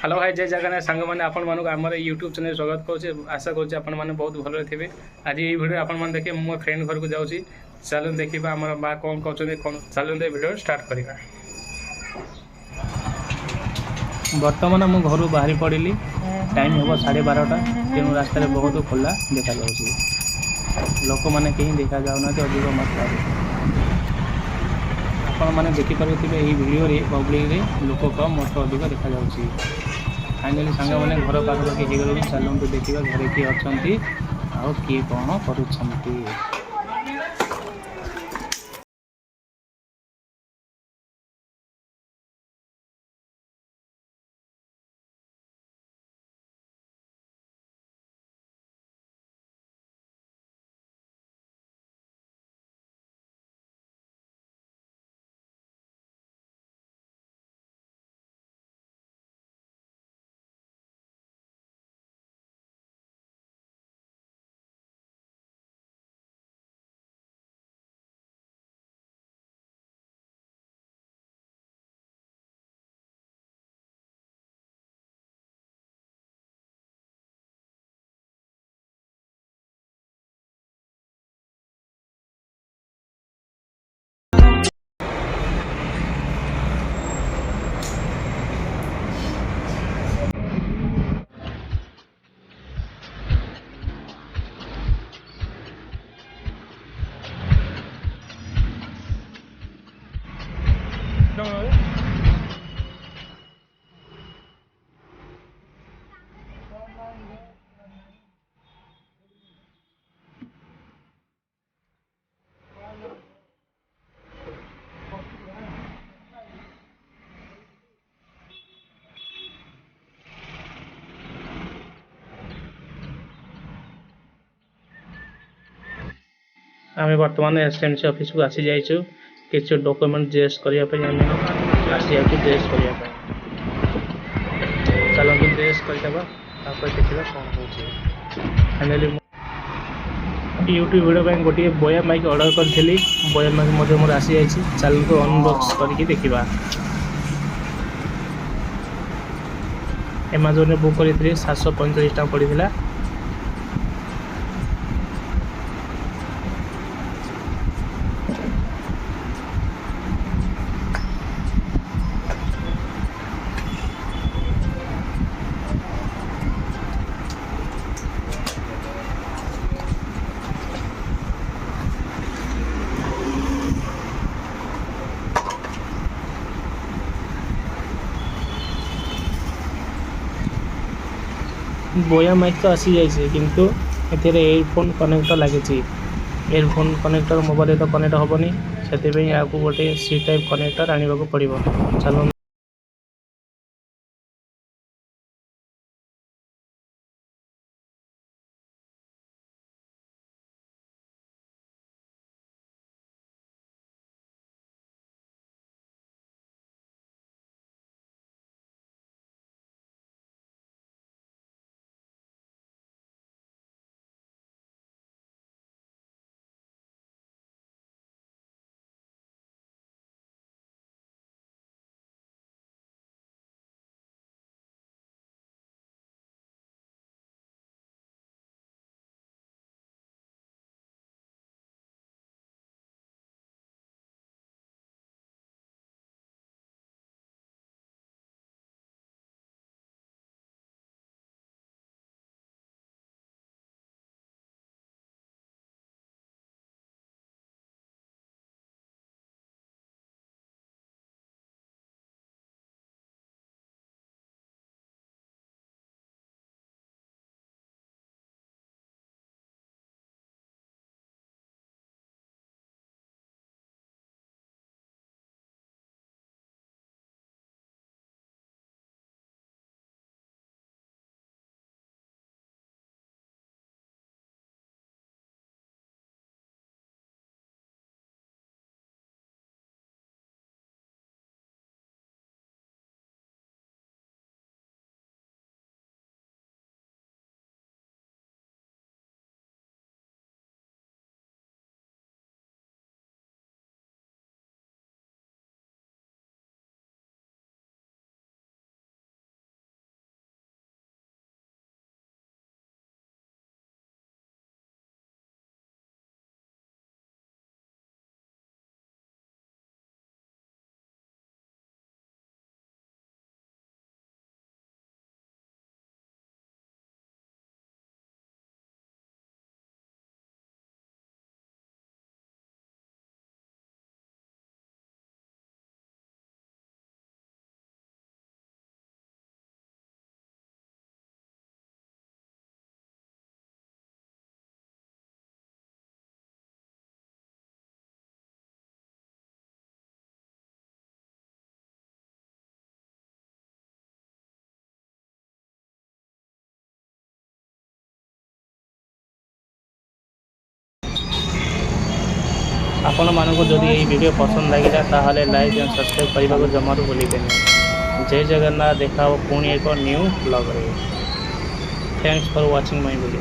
Hello भाई जय जगन्नाथ सांग मैंने आपण मानक आम यूट्यूब चैनल स्वागत करुचे आशा करुचे आपण मैंने बहुत भल थे। आज ये वीडियो आपण मैंने देखिए मो फ्रेंड घर को जाऊँगी चलो देखा आम बा कौन कहते कौन चलो वीडियो स्टार्ट करवा। बर्तमान मु घर बाहरी पड़ी टाइम हम 12:30 तेणु रास्तार बहुत खोला देखा लोक मैंने कहीं देखा जाऊना अधिक मात्रा आपण मैंने देखिपे यही वीडियो पब्लिक लोक कम मत अधिक देखा। फाइनाली सांग मैंने घर पाखापाखि हो गलु चलते देखा घरे किए अच्छा आउ किए कौन कर। आम बर्तमान एसएमसी ऑफिस को आसी जाइछु किसी डॉक्यूमेंट जेस करने आसी जाइछु जेस करने चलते जेस करदेवा देखा कौन हो। फाइनाली यूट्यूब वीडियो पर गोटे बया माइक ऑर्डर करी बया माइक मोर आसी जाइए चलते अनबॉक्स करके देखा। एमाजोन बुक करी 745 टका पड़ा। बोया माइक तो आसी जाइए किंतु एथिरे एयरफोन कनेक्टर लगी एयरफोन कनेक्टर मोबाइल तो कनेक्ट हेनी से गोटे सी टाइप कनेक्टर आने पड़ो। चलो आपण मानक जदि ये वीडियो पसंद लगे ताहले लाइक एंड सब्सक्राइब करने को जमारू भूलिबेनि। जय जगन्नाथ, देखा पुणी एक न्यू ब्लॉग रे। Thanks for watching my video.